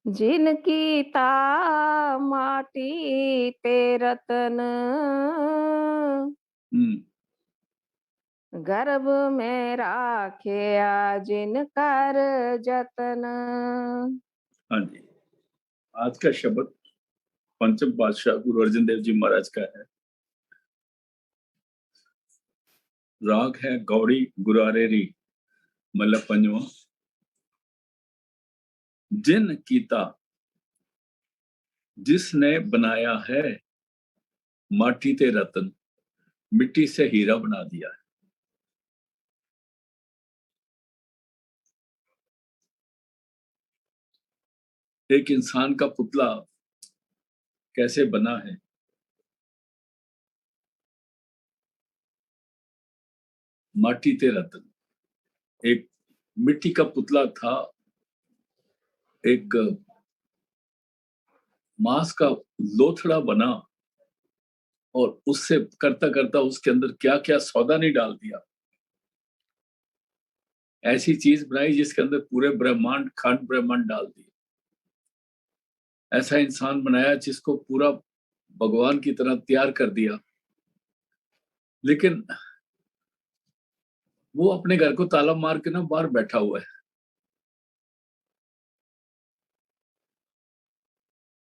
जिनकी ता माटी ते रतन, हुँ, गर्भ में राखेया जिनकर जतन। हाँ जी। आज का शब्द पंचम पातशाह गुरु अर्जन देव जी महाराज का है। राग है गौड़ी गुरारे री मतलब पंजवां। जिन कीता जिसने बनाया है माटी ते रतन, मिट्टी से हीरा बना दिया है। एक इंसान का पुतला कैसे बना है? माटी ते रतन। एक मिट्टी का पुतला था, एक मांस का लोथड़ा बना और उससे करता-करता उसके अंदर क्या-क्या सौदा नहीं डाल दिया। ऐसी चीज़ बनाई जिसके अंदर पूरे ब्रह्मांड, खंड ब्रह्मांड डाल दिए। ऐसा इंसान बनाया जिसको पूरा भगवान की तरह तैयार कर दिया। लेकिन वो अपने घर को ताला मार के ना बाहर बैठा हुआ है।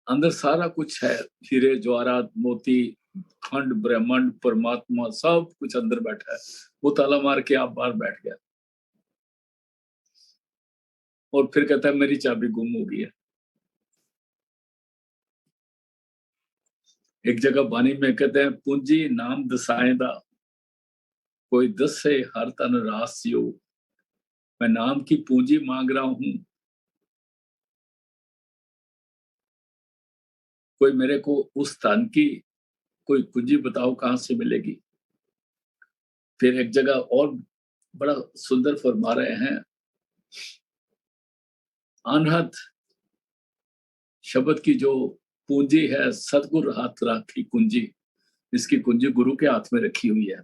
अंदर सारा कुछ है, हीरे, जवाहरात, मोती, खंड, ब्रह्मांड, परमात्मा सब कुछ अंदर बैठा है। वो ताला मार के आप बाहर बैठ गया और फिर कहता है मेरी चाबी गुम हो गई है। एक जगह वाणी में कहते हैं पूंजी नाम दसाएंदा कोई दसे हर तन रासियो। मैं नाम की पूंजी मांग रहा हूँ, कोई मेरे को उस धन की कोई पूंजी बताओ कहाँ से मिलेगी। फिर एक जगह और बड़ा सुंदर फरमा रहे हैं, अनहद शब्द की जो पूंजी है, सतगुर हाथ राखी कुंजी, इसकी कुंजी गुरु के हाथ में रखी हुई है।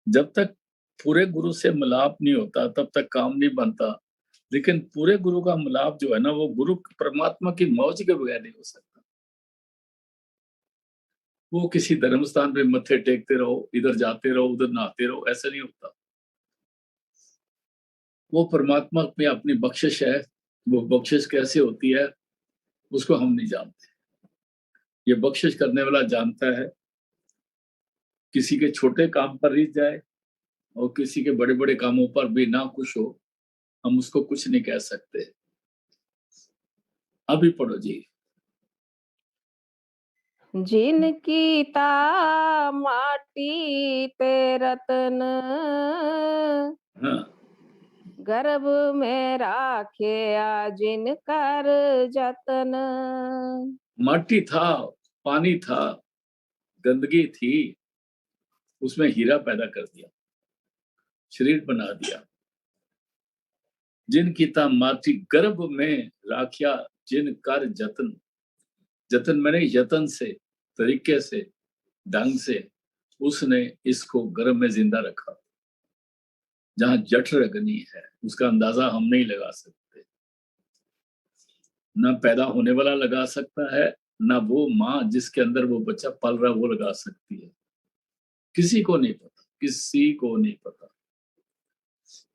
जब तक पूरे गुरु से मिलाप नहीं होता तब तक काम नहीं बनता। लेकिन पूरे गुरु का मिलाप जो है ना वो गुरु परमात्मा की मौज के बगैर नहीं हो सकता। वो किसी धर्म स्थान पे मत्थे टेकते रहो, इधर जाते रहो, उधर नहाते रहो, ऐसा नहीं होता। वो परमात्मा में अपनी बख्शिश है। वो बख्शिश कैसे होती है उसको हम नहीं जानते। ये बख्शिश करने वाला जानता है। किसी के छोटे काम पर रिझ जाए और किसी के बड़े-बड़े कामों पर भी ना खुश हो, हम उसको कुछ नहीं कह सकते। अभी पढ़ो जी। जिनकी ता माटी ते रतन, हाँ, गर्भ में राखेया जिनकर जतन। माटी था, पानी था, गंदगी थी, उसमें हीरा पैदा कर दिया, शरीर बना दिया। जिन कीता माटी गर्भ में राख्या जिन कर जतन। जतन मैंने यतन से, तरीके से, ढंग से उसने इसको गर्भ में जिंदा रखा। जहाँ जठर अग्नि है, उसका अंदाजा हम नहीं लगा सकते। ना पैदा होने वाला लगा सकता है, ना वो माँ जिसके अंदर वो बच्चा पल रहा है वो लगा सकती है। किसी को नहीं पता, किसी को नहीं पता।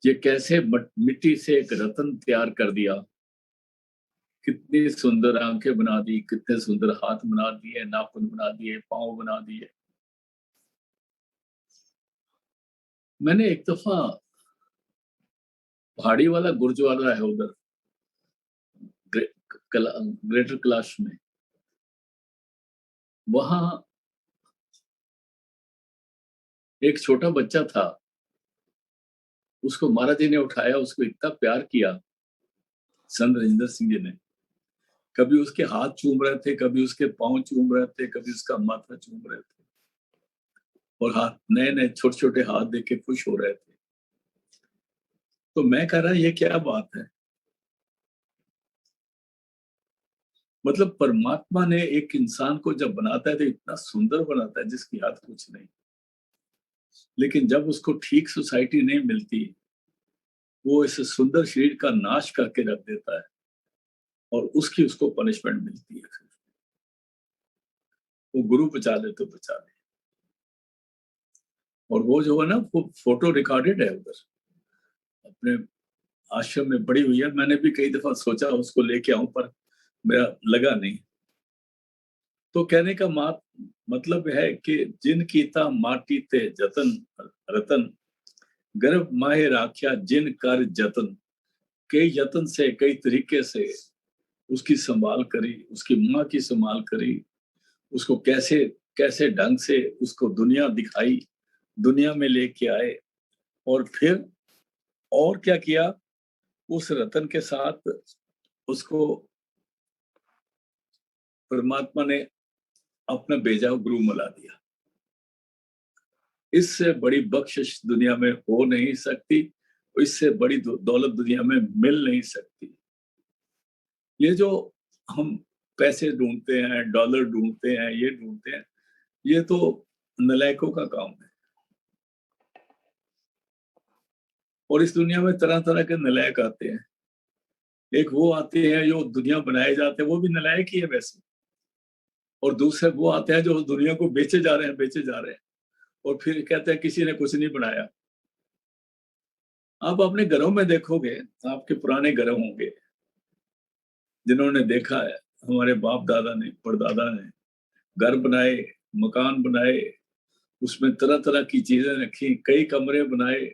ये कैसे मिट्टी से एक रतन तैयार कर दिया। कितनी सुंदर आंखें बना दी, कितने सुंदर हाथ बना दिए, नाखून बना दिए, पाँव बना दिए। मैंने एक दफा पहाड़ी वाला गुरुद्वारा है उधर ग्रे, ग्रेटर कैलाश में, वहां एक छोटा बच्चा था। उसको महाराज जी ने उठाया, उसको इतना प्यार किया संत रजिंदर सिंह जी ने। कभी उसके हाथ चूम रहे थे, कभी उसके पाँव चूम रहे थे, कभी उसका माथा चूम रहे थे और हाथ नए नए छोटे छोटे हाथ देख के खुश हो रहे थे। तो मैं कह रहा ये क्या बात है। मतलब परमात्मा ने एक इंसान को जब बनाता है तो इतना सुंदर बनाता है जिसकी हद कुछ नहीं। लेकिन जब उसको ठीक सोसाइटी नहीं मिलती, वो इस सुंदर शरीर का नाश करके रख देता है और उसकी उसको पनिशमेंट मिलती है। फिर वो गुरु बचा ले तो बचा ले। और वो जो है ना, वो फोटो रिकॉर्डेड है उधर अपने आश्रम में पड़ी हुई है। मैंने भी कई दफा सोचा उसको लेके आऊं, पर मेरा लगा नहीं। तो कहने का मतलब है कि जिन कीता माटी ते जतन रतन, गर्भ माहे राख्या जिन कर जतन। कई यत्न से, कई तरीके से उसकी संभाल करी, उसकी माँ की संभाल करी, उसको कैसे कैसे ढंग से उसको दुनिया दिखाई, दुनिया में लेके आए। और फिर और क्या किया, उस रतन के साथ उसको परमात्मा ने अपना भेजा गुरु मिला दिया। इससे बड़ी बख्शिश दुनिया में हो नहीं सकती, इससे बड़ी दौलत दुनिया में मिल नहीं सकती। ये जो हम पैसे ढूंढते हैं, डॉलर ढूंढते हैं, ये ढूंढते हैं, ये तो नलायकों का काम है। और इस दुनिया में तरह तरह के नलायक आते हैं। एक वो आते हैं जो दुनिया बनाए जाते हैं, वो भी नलायक ही है वैसे। और दूसरे वो आते हैं जो दुनिया को बेचे जा रहे हैं, बेचे जा रहे हैं, और फिर कहते हैं किसी ने कुछ नहीं बनाया। आप अपने घरों में देखोगे, आपके पुराने घर होंगे जिन्होंने देखा है, हमारे बाप दादा ने, परदादा ने घर बनाए, मकान बनाए, उसमें तरह तरह की चीजें रखी, कई कमरे बनाए,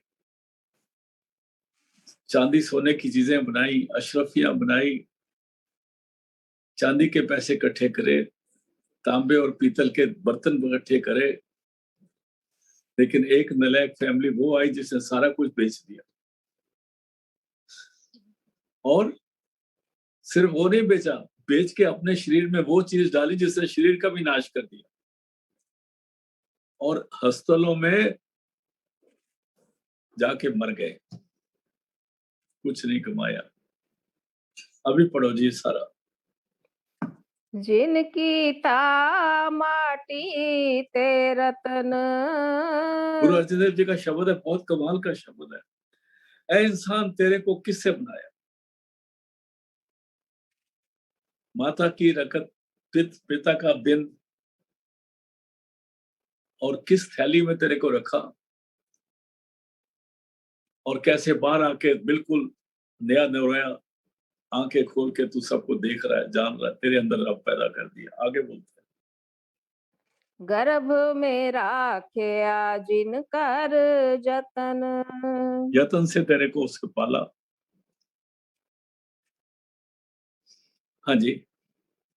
चांदी सोने की चीजें बनाई, अशरफियां बनाई, चांदी के पैसे इकट्ठे करे, तांबे और पीतल के बर्तन इकट्ठे करे। लेकिन एक नलायक फैमिली वो आई जिसने सारा कुछ बेच दिया। और सिर्फ वो नहीं बेचा, बेच के अपने शरीर में वो चीज डाली जिसने शरीर का भी नाश कर दिया। और अस्पतालों में जाके मर गए, कुछ नहीं कमाया। अभी पढ़ो जी सारा। जिनकी ता माटी ते रतन। गुरु अर्जन देव जी का शब्द है, बहुत कमाल का शब्द है। ऐ इंसान, तेरे को किससे बनाया? माता की रकत, पिता का बिन, और किस थैली में तेरे को रखा, और कैसे बाहर आके बिल्कुल नया नया आंखें खोल के तू सबको देख रहा है, जान रहा है, तेरे अंदर रब पैदा कर दिया। आगे बोलते हैं। गर्भ में राख्या जिन कर जतन। यतन से तेरे को उसके पाला। हाँ जी।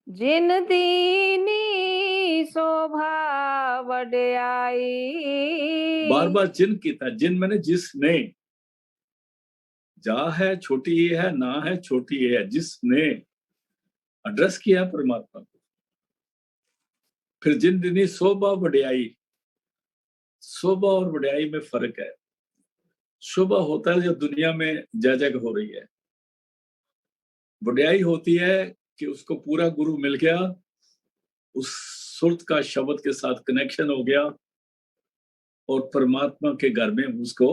जिन दीनी शोभा वड्याई। बार बार जिन की था, जिन मैंने जिसने, जा है छोटी ये है, ना है छोटी ये है, जिसने एड्रेस किया परमात्मा को। फिर जिन दिनी शोभा वड्याई। शोभा और वड्याई में फर्क है। शोभा होता है जो दुनिया में जय जग हो रही है। वड्याई होती है कि उसको पूरा गुरु मिल गया, उस सुरत का शब्द के साथ कनेक्शन हो गया, और परमात्मा के घर में उसको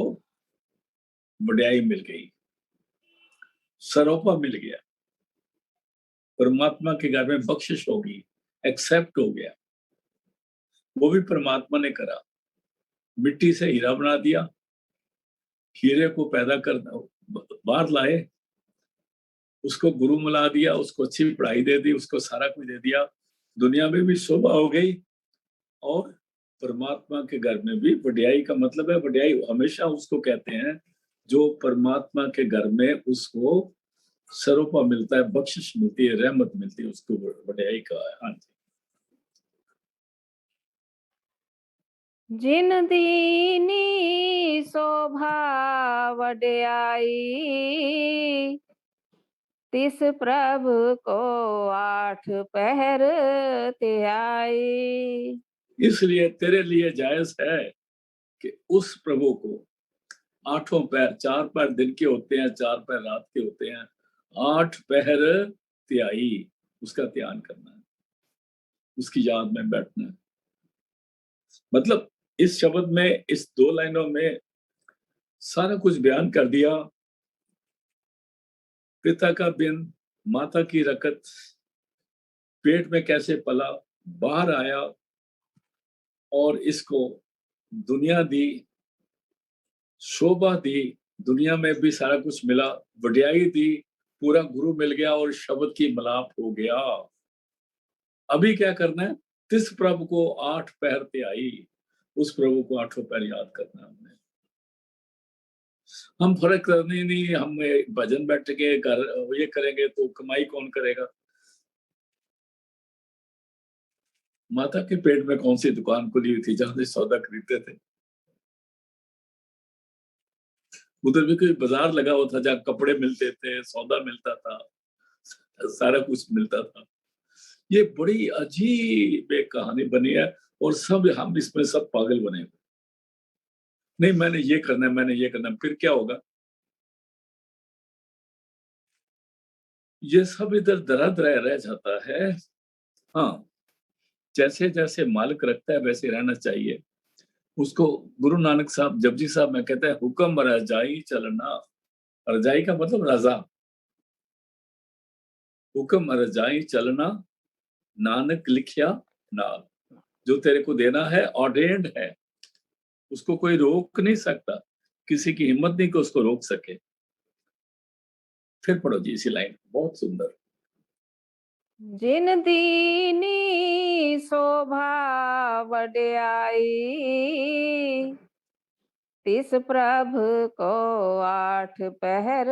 वड्याई मिल गई, सरोपा मिल गया, परमात्मा के घर में बख्शिश होगी, एक्सेप्ट हो गया। वो भी परमात्मा ने करा, मिट्टी से हीरा बना दिया, हीरे को पैदा कर बाहर लाए, उसको गुरु मिला दिया, उसको अच्छी पढ़ाई दे दी, उसको सारा कुछ दे दिया, दुनिया में भी शोभा हो गई। और परमात्मा के घर में भी वड्याई का मतलब है, वड्याई हमेशा उसको कहते हैं जो परमात्मा के घर में उसको सरोपा मिलता है, बख्शिश मिलती है, रहमत मिलती है, उसको वड्याई का है। हाँ जी। जिन दीनी शोभा वड्याई। तिस प्रभु को आठ पहर त्याई। इसलिए तेरे लिए जायज है कि उस प्रभु को आठों पैर, 4 पैर दिन के होते हैं, 4 पैर रात के होते हैं, 8 पहर त्याई, उसका ध्यान करना है, उसकी याद में बैठना है। मतलब इस शब्द में, इस 2 लाइनों में सारा कुछ बयान कर दिया। पिता का बिन, माता की रकत पेट में कैसे पला, बाहर आया और इसको दुनिया दी, शोभा दी, दुनिया में भी सारा कुछ मिला, वड्याई दी, पूरा गुरु मिल गया और शब्द की मिलाप हो गया। अभी क्या करना है? तिस प्रभु को 8 पहर ते आई, उस प्रभु को 8 पहर याद करना है हमने। हम फर्क करने ही नहीं, हम भजन बैठ के घर ये करेंगे तो कमाई कौन करेगा? माता के पेट में कौन सी दुकान खुली हुई थी जहां से सौदा खरीदते थे? उधर भी कोई बाजार लगा हुआ था जहाँ कपड़े मिलते थे, सौदा मिलता था, सारा कुछ मिलता था। ये बड़ी अजीब एक कहानी बनी है और सब हम इसमें सब पागल बने हुए। नहीं मैंने ये करना है, मैंने ये करना है, फिर क्या होगा? ये सब इधर दरा-दरा रह जाता है। हाँ, जैसे-जैसे मालिक रखता है वैसे रहना चाहिए। उसको गुरु नानक साहब, जपजी साहब में कहते हैं, हुक्म रजाई चलना। रजाई का मतलब रज़ा। हुक्म रजाई चलना, नानक लिखिया नाल। जो तेरे को देना है ऑर्डेन्ड है, उसको कोई रोक नहीं सकता, किसी की हिम्मत नहीं कि उसको रोक सके। फिर पढ़ो जी इसी लाइन, बहुत सुंदर। जिन दीनी शोभा वड्याई, तिस प्रभ को 8 पहर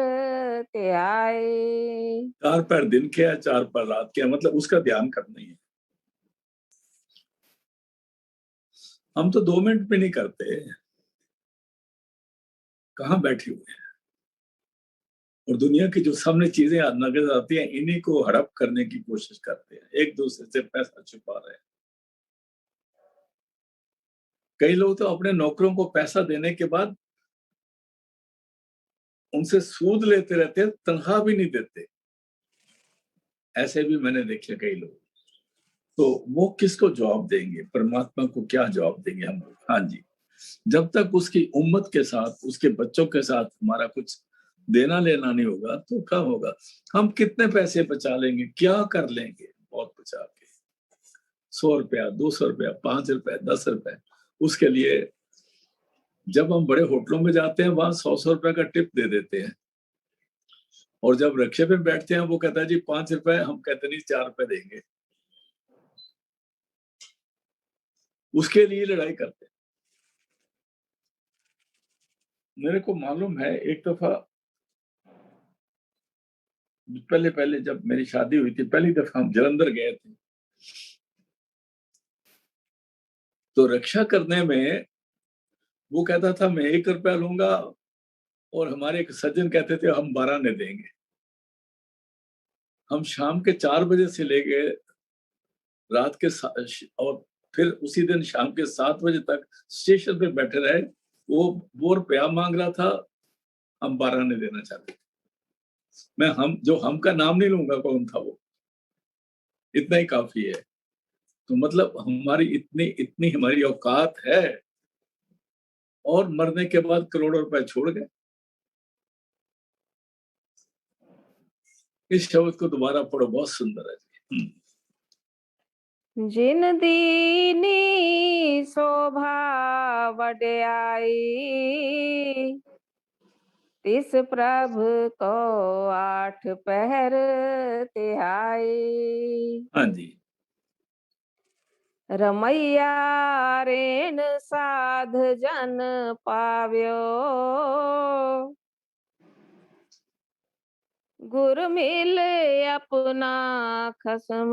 ते आई। 4 पैर दिन के या 4 पैर रात के, मतलब उसका ध्यान करना ही है। हम तो 2 मिनट भी नहीं करते, कहाँ बैठे हुए हैं और दुनिया की जो सामने चीजें नजर आती हैं इन्हीं को हड़प करने की कोशिश करते हैं, एक दूसरे से पैसा छुपा रहे हैं। कई लोग तो अपने नौकरों को पैसा देने के बाद उनसे सूद लेते रहते हैं, तनख्वाह भी नहीं देते। ऐसे भी मैंने देखे कई लोग। तो वो किसको जवाब देंगे? परमात्मा को क्या जवाब देंगे हम लोग? हाँ जी, जब तक उसकी उम्मत के साथ, उसके बच्चों के साथ हमारा कुछ देना लेना नहीं होगा तो कब होगा? हम कितने पैसे बचा लेंगे, क्या कर लेंगे बहुत बचा के? 100 रुपया, 200 रुपया, 5 रुपए, 10 रुपए, उसके लिए जब हम बड़े होटलों में जाते हैं वहां 100-100 रुपए का टिप दे देते हैं और जब रिक्शे पे बैठते हैं वो कहता है जी 5 रुपए, हम कहते नहीं 4 रुपए देंगे, उसके लिए लड़ाई करते हैं। मेरे को मालूम है एक दफा, पहले पहले जब मेरी शादी हुई थी, पहली दफा हम जलंधर गए थे, तो रक्षा करने में वो कहता था मैं 1 रुपया लूंगा और हमारे एक सज्जन कहते थे हम 12 ने देंगे। हम शाम के 4 बजे से लेके रात के और फिर उसी दिन शाम के 7 बजे तक स्टेशन पे बैठे रहे। वो रुपया मांग रहा था, हम 12 ने देना चाहते थे। मैं हम का नाम नहीं लूंगा, कौन था वो, इतना ही काफी है। तो मतलब हमारी इतनी इतनी हमारी औकात है और मरने के बाद करोड़ों रुपए छोड़ गए। इस शब्द को दोबारा पढ़ो, बहुत सुंदर है जी। जिन दीनी शोभा वड्याई, तिस प्रभ को 8 पहर ते आई। हाँ जी। रमैया रेन साध जन पाव्यो, गुर मिल अपना खसम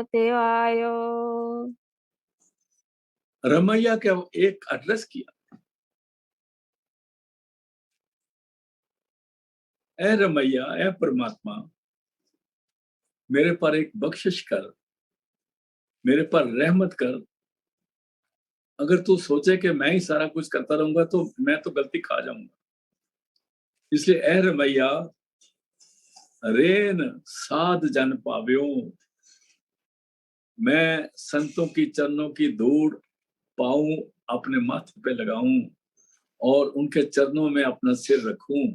ते आयो। रमैया क्या एक एड्रेस किया, ए रमैया, ए परमात्मा, मेरे पर एक बख्शिश कर, मेरे पर रहमत कर। अगर तू सोचे कि मैं ही सारा कुछ करता रहूंगा तो मैं तो गलती खा जाऊंगा। इसलिए ए रमैया, रेन साध जन पाव्यो, मैं संतों की चरणों की धूड़ पाऊं, अपने माथे पे लगाऊं और उनके चरणों में अपना सिर रखूं।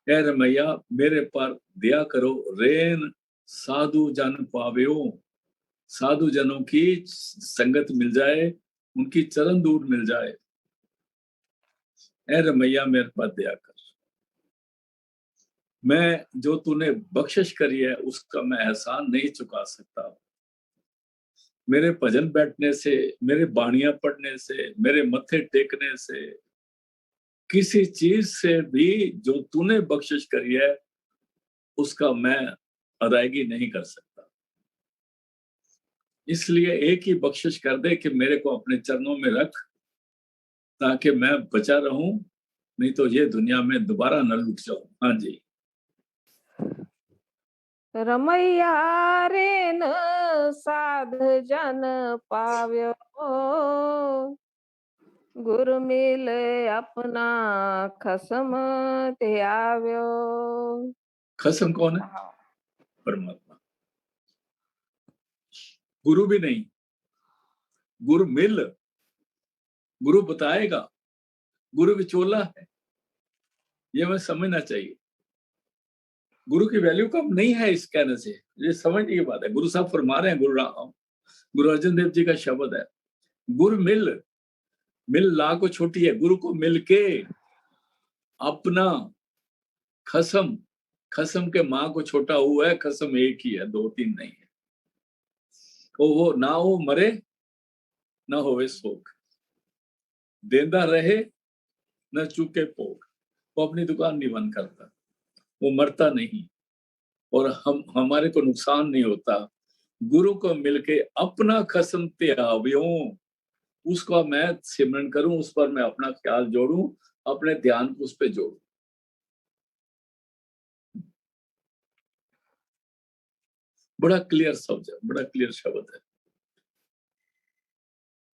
ए रमैया मेरे पर दया करो, रेन साधु जन पाव्यो, साधु जनों की संगत मिल जाए, उनकी चरण दूर मिल जाए। ए रमैया मेरे पर दया कर, मैं जो तूने बख्शिश करी है उसका मैं एहसान नहीं चुका सकता। मेरे भजन बैठने से, मेरे बाणियां पढ़ने से, मेरे मत्थे टेकने से, किसी चीज से भी जो तूने बख्शिश करी है उसका मैं अदायगी नहीं कर सकता। इसलिए एक ही बख्शिश कर दे कि मेरे को अपने चरणों में रख, ताकि मैं बचा रहूं, नहीं तो ये दुनिया में दोबारा न लुट जाऊं। हाँ जी। रमैया रेन साध जन पाव्यो, गुरु मिले अपना खसम ते आव्यो। खसम कौन है? हाँ। परमात्मा। गुरु भी नहीं, गुरु मिल, गुरु बताएगा, गुरु विचोला है, ये हमें समझना चाहिए। गुरु की वैल्यू कम नहीं है इस कहने से, ये समझने की बात है। गुरु साहब फरमा रहे हैं, गुरु अर्जन देव जी का शब्द है, गुरु मिल, मिल ला को छोटी है, गुरु को मिलके अपना खसम, खसम के माँ को छोटा हुआ है, खसम एक ही है, दो तीन नहीं है। वो ना हो मरे ना होवे शोक, देंदा रहे न चूके पोक। वो अपनी दुकान नहीं बंद करता, वो मरता नहीं, और हमारे को नुकसान नहीं होता। गुरु को मिलके अपना खसम त्याव्यो, उसका मैं सिमरन करूं, उस पर मैं अपना ख्याल जोड़ूं, अपने ध्यान को उस पर जोड़ूं। बड़ा क्लियर शब्द है, बड़ा क्लियर शब्द है।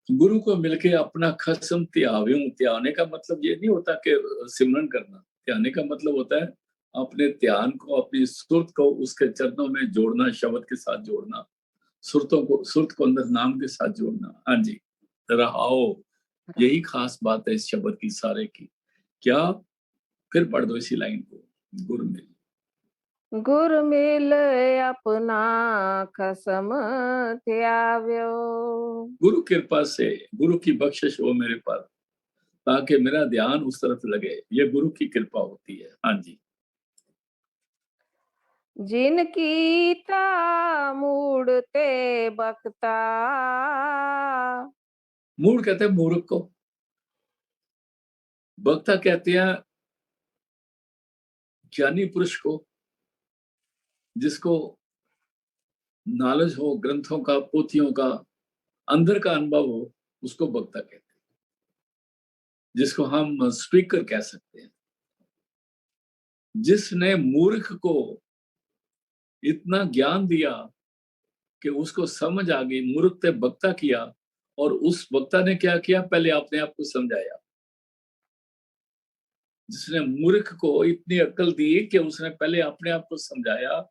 गुरु को मिलके अपना खसम त्याव्यो, त्याने का मतलब ये नहीं होता कि सिमरन करना, त्याने का मतलब होता है अपने ध्यान को, अपनी सुरत को उसके चरणों में जोड़ना, शब्द के साथ जोड़ना, सुरत को अंदर नाम के साथ जोड़ना। हाँ जी, रहाओ, यही खास बात है इस शब्द की सारे की। क्या? फिर पढ़ दो इसी लाइन को, गुरु मिल, गुरु मिले अपना खसम ते आव्यो। गुरु कृपा से, गुरु की बख्शिश हो मेरे पर, ताकि मेरा ध्यान उस तरफ लगे, ये गुरु की कृपा होती है। हाँ जी। जिनकी ता मूड़ते बकता, मूढ़ कहते हैं मूर्ख को, वक्ता कहते हैं ज्ञानी पुरुष को, जिसको नॉलेज हो, ग्रंथों का, पोथियों का, अंदर का अनुभव हो, उसको वक्ता कहते हैं, जिसको हम स्पीकर कह सकते हैं। जिसने मूर्ख को इतना ज्ञान दिया कि उसको समझ आ गई, मूर्ख ने वक्ता किया, और उस वक्ता ने क्या किया, पहले अपने आप को समझाया। जिसने मूर्ख को इतनी अक्ल दी कि उसने पहले अपने आप को समझाया,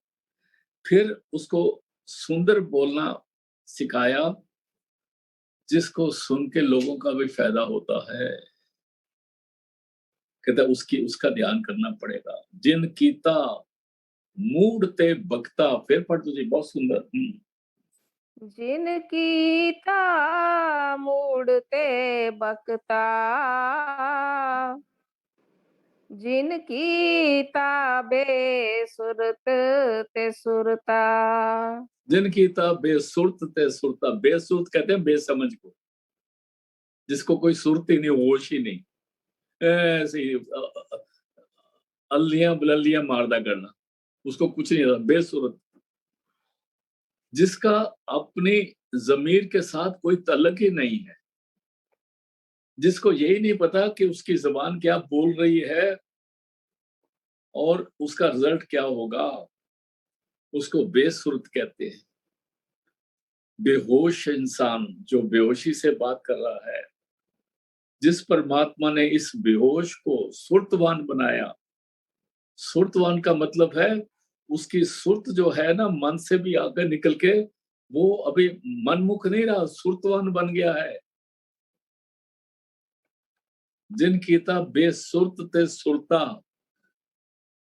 फिर उसको सुंदर बोलना सिखाया, जिसको सुन के लोगों का भी फायदा होता है। कहता उसका ध्यान करना पड़ेगा। जिन कीता मूढ़ते बक्ता, फिर पढ़ तुझे, बहुत सुंदर। जिनकी ता मूड़ते बकता, जिनकी ता बेसुरत ते सुरता। जिन कीता बेसुरत ते सुरता, बेसुरत कहते हैं बेसमझ को, जिसको कोई सुरत ही नहीं, होश ही नहीं, ऐसे ही अल्लियां बलल्लियां मारदा करना, उसको कुछ नहीं आता, बेसुरत। जिसका अपनी जमीर के साथ कोई तल्लक ही नहीं है, जिसको यही नहीं पता कि उसकी जबान क्या बोल रही है और उसका रिजल्ट क्या होगा, उसको बेसुरत कहते हैं। बेहोश इंसान जो बेहोशी से बात कर रहा है, जिस परमात्मा ने इस बेहोश को सुरतवान बनाया। सुरतवान का मतलब है उसकी सुरत जो है ना, मन से भी आगे निकल के, वो अभी मनमुख नहीं रहा, सुरतवान बन गया है। जिन कीता बेसुरत ते सुरता,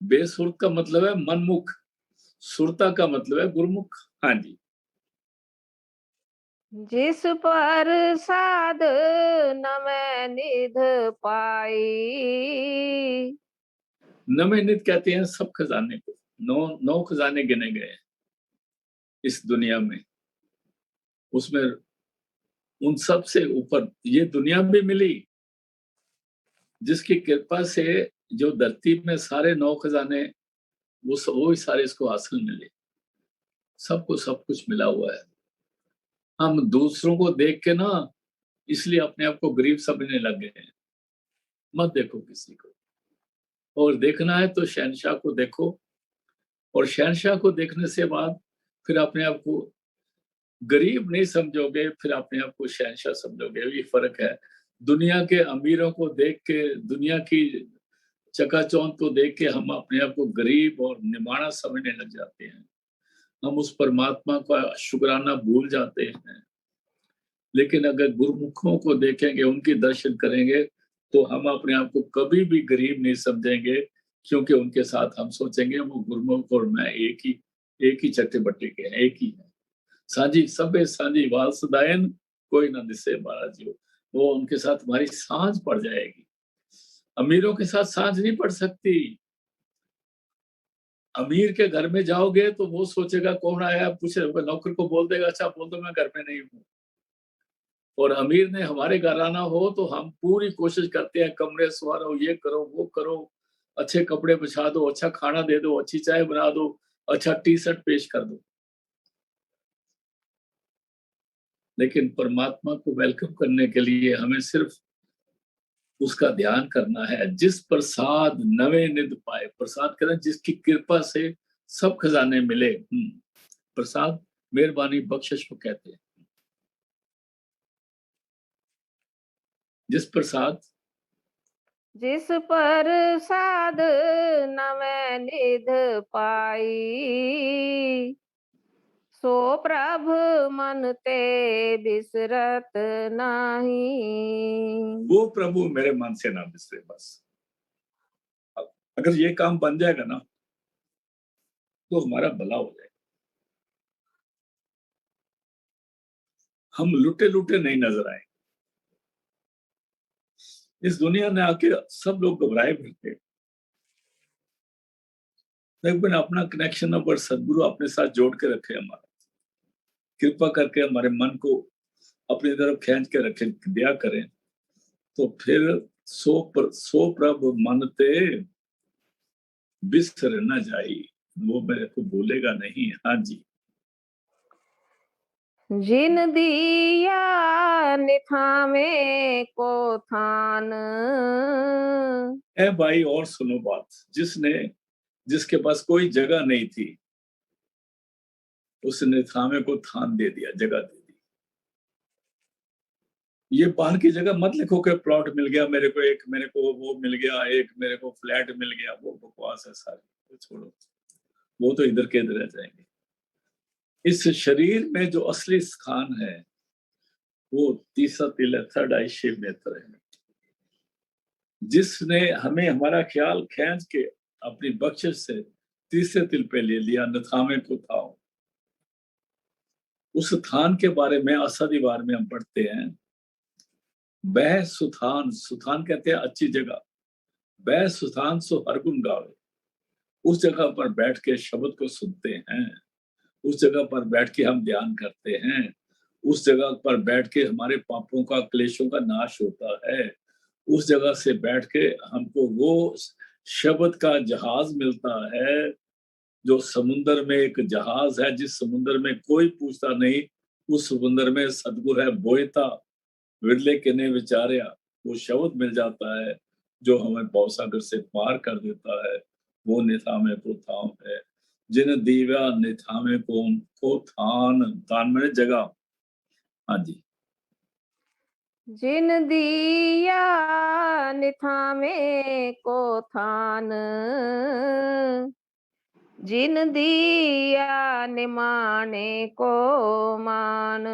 बेसुरत का मतलब है मनमुख, सुरता का मतलब है गुरुमुख। हाँ जी। जिस पर साध न मैं निध पाई। नवे नित कहते हैं सब खजाने को। नौ खजाने गिने गए हैं इस दुनिया में। उसमें उन सब से ऊपर ये दुनिया भी मिली, जिसकी कृपा से जो धरती में सारे 9 खजाने वो ही सारे इसको हासिल मिले। सबको सब कुछ मिला हुआ है। हम दूसरों को देख के ना इसलिए अपने आप को गरीब समझने लग गए हैं। मत देखो किसी को, और देखना है तो शहंशाह को देखो, और शहंशाह को देखने से बाद फिर अपने आप को गरीब नहीं समझोगे, फिर अपने आप को शहंशाह समझोगे। ये फर्क है। दुनिया के अमीरों को देख के, दुनिया की चकाचौंध को देख के हम अपने आप को गरीब और निमाणा समझने लग जाते हैं। हम उस परमात्मा का शुक्राना भूल जाते हैं। लेकिन अगर गुरुमुखों को देखेंगे, उनके दर्शन करेंगे, तो हम अपने आप को कभी भी गरीब नहीं समझेंगे, क्योंकि उनके साथ हम सोचेंगे वो गुरुमुख और मैं एक ही चट्टे बट्टे के हैं, एक ही है। साझी सबे साझी वाल सदायन, कोई ना दिसे महाराज जी। वो उनके साथ हमारी साझ पड़ जाएगी। अमीरों के साथ साझ नहीं पड़ सकती। अमीर के घर में जाओगे तो वो सोचेगा कौन आया, पूछे नौकर को बोल देगा अच्छा बोल दो मैं घर में नहीं हूँ। और अमीर ने हमारे घर आना हो तो हम पूरी कोशिश करते हैं, कमरे सवारो, ये करो वो करो, अच्छे कपड़े बिछा दो, अच्छा खाना दे दो, अच्छी चाय बना दो, अच्छा टी शर्ट पेश कर दो। लेकिन परमात्मा को वेलकम करने के लिए हमें सिर्फ उसका ध्यान करना है। जिस प्रसाद नवे निध पाए, प्रसाद कहते हैं जिसकी कृपा से सब खजाने मिले। प्रसाद मेहरबानी बख्शिश को कहते हैं। जिस प्रसाद जिस पर साध न मैं निध पाई। सो प्रभ मन ते बिसरत नाही। वो प्रभु मेरे मन से ना बिसरे। बस अगर ये काम बन जाएगा ना तो हमारा भला हो जाएगा। हम लुटे लुटे नहीं नजर आए। इस दुनिया में आके सब लोग घबराए फिरते, लेकिन अपना कनेक्शन नंबर सदगुरु अपने साथ जोड़ के रखे, हमारा कृपा करके हमारे मन को अपनी तरफ खींच के रखे, दिया करें, तो फिर सो प्रभ मन ते बिसर न जाई। वो मेरे को भूलेगा नहीं। हाँ जी। जिन दिया निथामे को थान। ए भाई और सुनो बात, जिसके पास कोई जगह नहीं थी, उसने थामे को थान दे दिया, जगह दे दी। ये बाहर की जगह मत लिखो कि प्लॉट मिल गया मेरे को, एक मेरे को वो मिल गया, एक मेरे को फ्लैट मिल गया। वो बकवास है सारी, तो छोड़ो, वो तो इधर के इधर रह जाएंगे। इस शरीर में जो असली स्थान है वो तीसरा तिल है, थर्ड आई शिव नेत्र है, जिसने हमें हमारा ख्याल खींच के अपनी बख्शिश से तीसरे तिल पे ले लिया, नथामे को था। उस थान के बारे में आसादीवार में हम पढ़ते हैं, बह सुथान, सुथान कहते हैं अच्छी जगह, बह सुथान सो हर गुण गावे। उस जगह पर बैठ के शब्द को सुनते हैं, उस जगह पर बैठ के हम ध्यान करते हैं, उस जगह पर बैठ के हमारे पापों का, क्लेशों का नाश होता है। उस जगह से बैठ के हमको वो शब्द का जहाज मिलता है, जो समुंदर में एक जहाज है, जिस समुंदर में कोई पूछता नहीं, उस समुंदर में सतगुरु है बोयता, विरले किने विचार्या। वो शब्द मिल जाता है जो हमें भवसागर से पार कर देता है। वो निथामे को थाम है, जिन दीवा निथामे को थान, थान मैंने जगह। हाँ जी। जिन दिया निथामे को थान। जिन दिया निमाने को मान।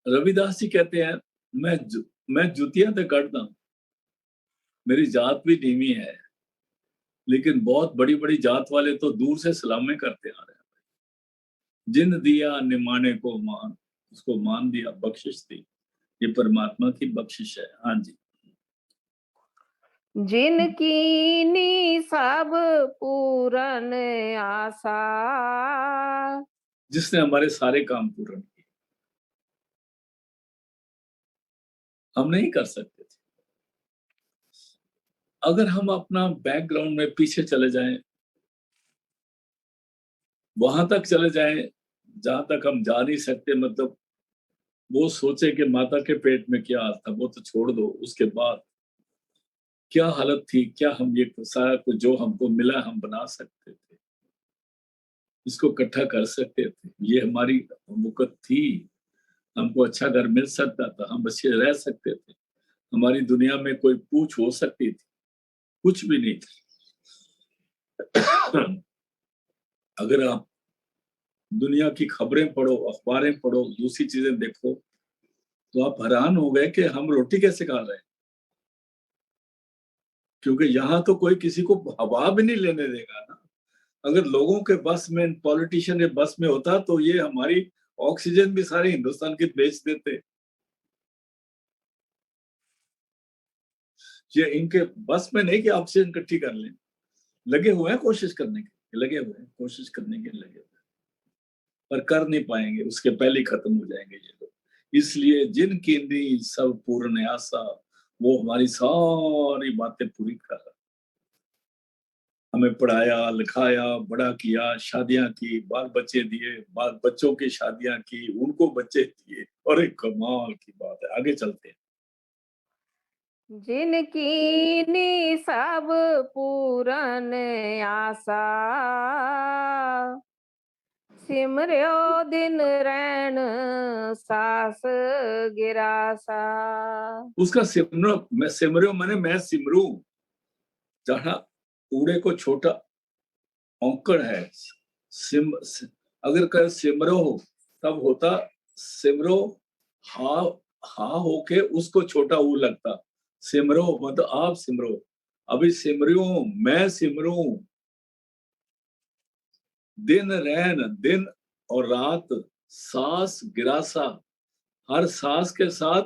रविदास जी कहते हैं, मैं जुतियां तो कटदा, मेरी जात भी नीवी है, लेकिन बहुत बड़ी बड़ी जात वाले तो दूर से सलामें करते आ रहे हैं। जिन दिया निमाने को मान, उसको मान दिया, बख्शिश दी। ये परमात्मा की बख्शिश है। हाँ जी। जिनकी सब पूरन आशा, जिसने हमारे सारे काम पूर्ण किए, हम नहीं कर सकते थे। अगर हम अपना बैकग्राउंड में पीछे चले जाएं, वहां तक चले जाएं जहां तक हम जा नहीं सकते, मतलब वो सोचे कि माता के पेट में क्या हाल था, वो तो छोड़ दो। उसके बाद क्या हालत थी, क्या हम ये सारा कुछ जो हमको मिला हम बना सकते थे, इसको इकट्ठा कर सकते थे, ये हमारी मुकत थी। हमको अच्छा घर मिल सकता था, हम अच्छे रह सकते थे, हमारी दुनिया में कोई पूछ हो सकती थी, कुछ भी नहीं थी। अगर आप दुनिया की खबरें पढ़ो, अखबारें पढ़ो, दूसरी चीजें देखो, तो आप हैरान हो गए कि हम रोटी कैसे खा रहे हैं। क्योंकि यहाँ तो कोई किसी को हवा भी नहीं लेने देगा ना। अगर लोगों के बस में, पॉलिटिशियन के बस में होता तो ये हमारी ऑक्सीजन भी सारे हिंदुस्तान की बेच देते। ये इनके बस में नहीं कि ऑक्सीजन इकट्ठी कर लें। लगे हुए हैं कोशिश करने के, लगे हुए हैं कोशिश करने के, लगे हुए हैं, पर कर नहीं पाएंगे, उसके पहले ही खत्म हो जाएंगे ये लोग। इसलिए जिनकी नींद सब पूर्ण आशा, वो हमारी सारी बातें पूरी कर रहा। हमें पढ़ाया लिखाया, बड़ा किया, शादियां की, बाल बच्चे दिए, बाल बच्चों की शादियां की, उनको बच्चे दिए। और एक कमाल की बात है, आगे चलते हैं। जिनकी सब पूरन आशा, सिमर्यो दिन रैन सास गिरासा। उसका सिमरो, मैं सिमरो मैंने मैं सिमरू, जहां ऊड़े को छोटा औंकड़ है। अगर कहे सिमरो हो, तब होता सिमरो, हा हा होके उसको छोटा ऊ लगता। सिमरो मतलब आप सिमरो। अभी सिमरू, मैं सिमरू। दिन रैन, दिन और रात, सांस गिरासा, हर सांस के साथ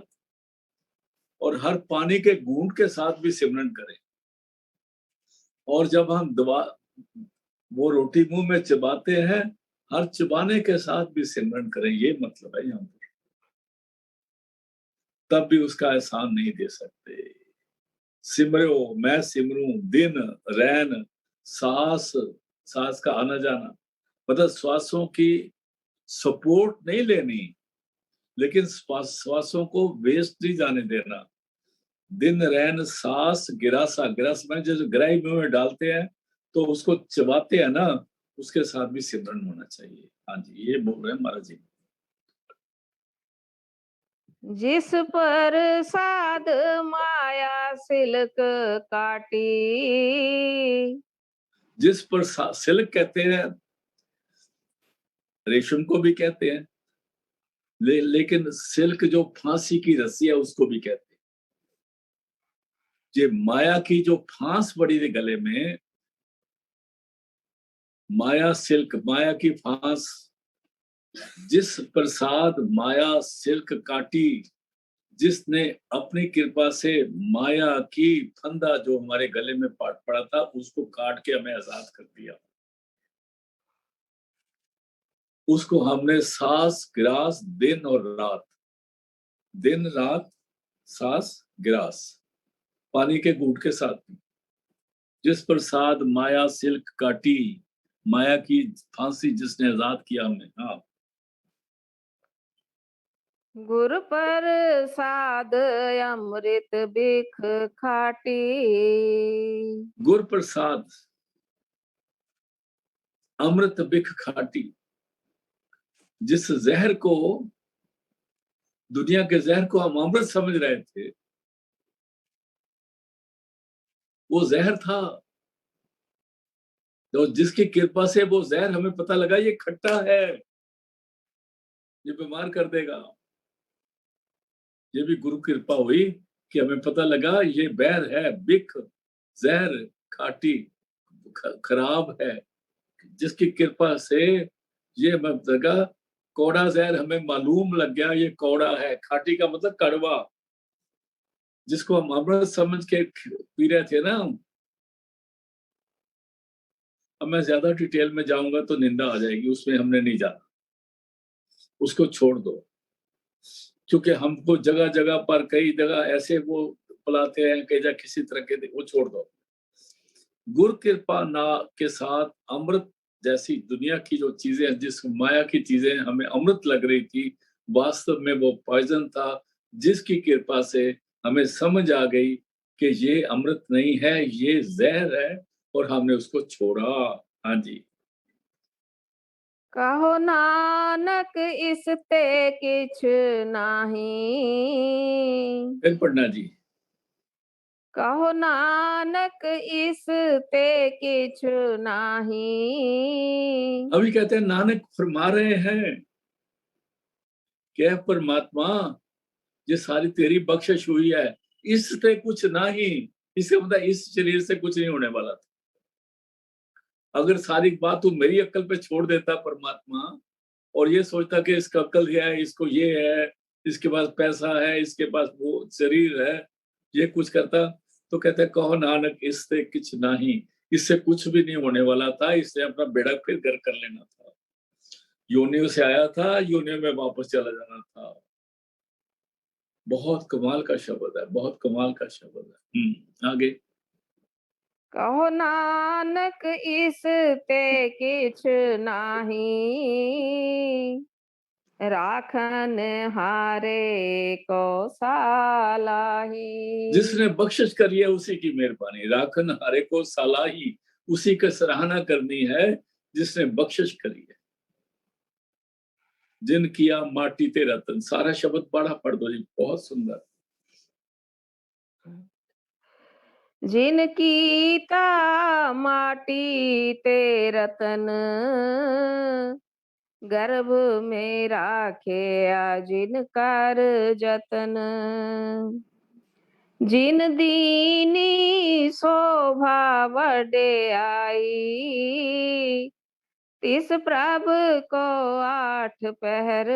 और हर पानी के घूंट के साथ भी सिमरन करें। और जब हम दबा वो रोटी मुंह में चबाते हैं, हर चबाने के साथ भी सिमरन करें, ये मतलब है यहाँ पर। तब भी उसका एहसान नहीं दे सकते। सिमरो, मैं सिमरू, दिन रैन, सांस, सांस का आना जाना, मतलब श्वासों की सपोर्ट नहीं लेनी, लेकिन श्वासों को वेस्ट नहीं जाने देना। दिन रैन सांस गिरासा, गिरास में जैसे गराई मुंह में डालते हैं तो उसको चबाते हैं ना, उसके साथ भी सिमरन होना चाहिए। हाँ जी, ये बोल रहे हैं महाराज जी। जिस पर साध माया सिल्क काटी, जिस पर सिल्क कहते हैं, रेशम को भी कहते हैं, लेकिन सिल्क जो फांसी की रस्सी है उसको भी कहते हैं। ये माया की जो फांस पड़ी थी गले में, माया सिल्क, माया की फांस, जिस प्रसाद माया सिल्क काटी, जिसने अपनी कृपा से माया की फंदा जो हमारे गले में पाट पड़ा था उसको काट के हमें आजाद कर दिया। उसको हमने सांस गिरास, दिन और रात, दिन रात सांस गिरास, पानी के घूंट के साथ भी। जिस प्रसाद माया सिल्क काटी, माया की फांसी जिसने आजाद किया हमें। हाँ, गुर पर साध अमृत बिख खाटी, गुर प्रसाद अमृत बिख खाटी, जिस जहर को, दुनिया के जहर को हम अमृत समझ रहे थे, वो जहर था। तो जिसकी कृपा से वो जहर हमें पता लगा ये खट्टा है, ये बीमार कर देगा, ये भी गुरु कृपा हुई कि हमें पता लगा ये बैर है, बिख, जहर, खाटी, खराब है, जिसकी कृपा से ये जगह कौड़ा जहर हमें मालूम लग गया, ये कौड़ा है। खाटी का मतलब कड़वा, जिसको हम अमृत समझ के पी रहे थे ना हम। अब मैं ज्यादा डिटेल में जाऊंगा तो निंदा आ जाएगी, उसमें हमने नहीं जाना, उसको छोड़ दो। क्योंकि हमको जगह जगह पर कई जगह ऐसे वो बुलाते हैं, कई जगह किसी तरह के, वो छोड़ दो। गुरु कृपा ना के साथ अमृत जैसी दुनिया की जो चीजें, जिस माया की चीजें हमें अमृत लग रही थी, वास्तव में वो पॉइजन था, जिसकी कृपा से हमें समझ आ गई कि ये अमृत नहीं है, ये जहर है, और हमने उसको छोड़ा। हाँ जी। कहो नानक इसते किछ नाही, फिर पढ़ना जी। कहो नानक इसते किछ नाही। अभी कहते हैं नानक फरमा रहे हैं कि परमात्मा, ये सारी तेरी बख्शिश हुई है, इससे कुछ नहीं। इसका मतलब इस शरीर से कुछ नहीं होने वाला था। अगर सारी बात तू मेरी अक्ल पे छोड़ देता परमात्मा, और ये सोचता कि इसका अक्ल है, इसको ये है, इसके पास पैसा है, इसके पास वो शरीर है, ये कुछ करता, तो कहते कहो नानक इससे कुछ नहीं, इससे कुछ भी नहीं होने वाला था, इससे अपना बेड़ा फिर घर कर लेना था। योनियों से आया था, योनियों में वापस चला जाना था। बहुत कमाल का शब्द है, बहुत कमाल का शब्द है। आगे। कहो नानक इसते किछ नाही, राखन हारे को सालाही। जिसने बख्शिश करी है उसी की मेहरबानी, राखन हारे को सालाही, उसी की सराहना करनी है जिसने बख्शिश करी है। जिन किया माटी ते रतन, सारा शब्द बड़ा पढ़ दो जी, बहुत सुंदर। जिनकी ता माटी ते रतन, गर्भ में राखे जिन कर जतन। जिन दीनी शोभा वड्याई, तिस प्रभ को आठ पहर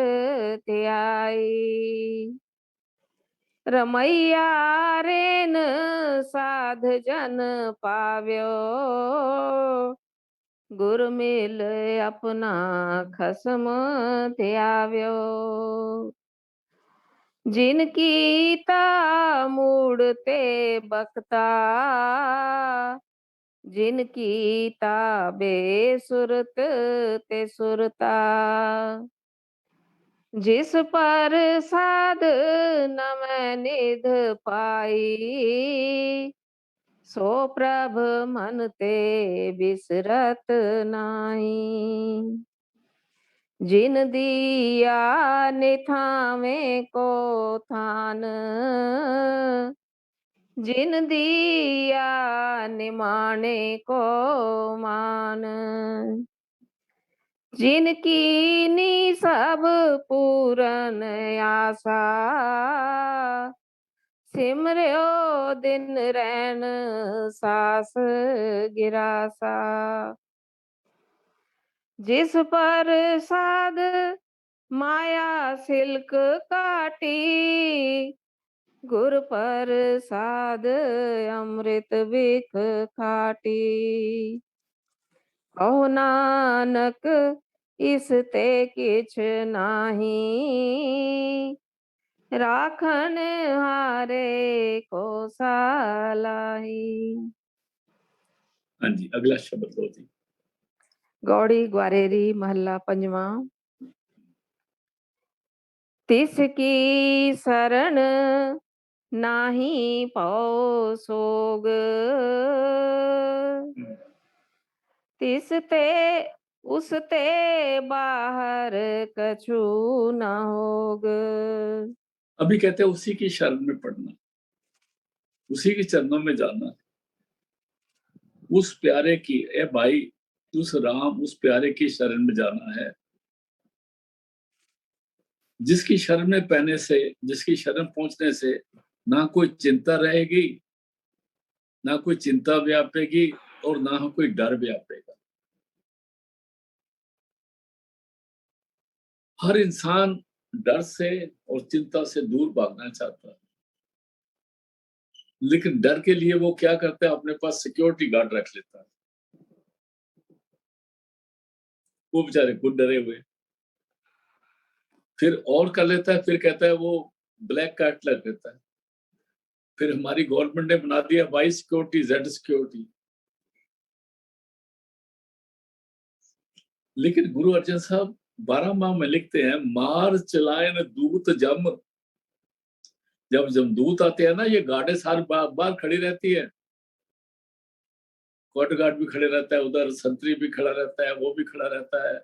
ध्याई। रमैया रेन साध जन पाव्यो, गुर मिल अपना खसम ध्याव्यो। जिनकी ता मूड़ते बकता, जिनकी ता बेसुरत ते सुरता। जिस पर साध नम निध पाई, सो प्रभ मन ते बिसरत नाई। जिन दिया निथावे को थान, जिन दिया निमाने को मान। जिनकी नी सब पूरन आशा, सिमर्यो दिन रैन सास गिरासा। जिस पर साध माया सिल्क काटी, गुर पर साध अमृत बिख खाटी। कहो नानक इसते किछ नाही, राखन हारे को सालाही। हाँ जी, अगला शब्द लो जी। गौड़ी ग्वारेरी महला पंजवा। तिसकी शरण नाही पाओ सोग, तिसते उसते बाहर कछु न होग। अभी कहते हैं उसी की शरण में पढ़ना, उसी के चरणों में जाना, उस प्यारे की, ए भाई, उस राम, उस प्यारे की शरण में जाना है, जिसकी शरण में पहने से, जिसकी शरण पहुंचने से ना कोई चिंता रहेगी, ना कोई चिंता व्यापेगी, और ना हो कोई डर व्यापेगा। हर इंसान डर से और चिंता से दूर भागना चाहता है, लेकिन डर के लिए वो क्या करता है, अपने पास सिक्योरिटी गार्ड रख लेता है। वो बेचारे खुद डरे हुए। फिर और कर लेता है, फिर कहता है वो ब्लैक कार्ड लग देता है। फिर हमारी गवर्नमेंट ने बना दिया वाई सिक्योरिटी, जेड सिक्योरिटी। लेकिन गुरु अर्जन साहब 12वां में लिखते हैं, मार चलायन दूत जम। जब जमदूत आते हैं ना, ये गार्डें सारी बार खड़ी रहती है, कोर्ट गार्ड भी खड़े रहता है, उधर संतरी भी खड़ा रहता है, वो भी खड़ा रहता है,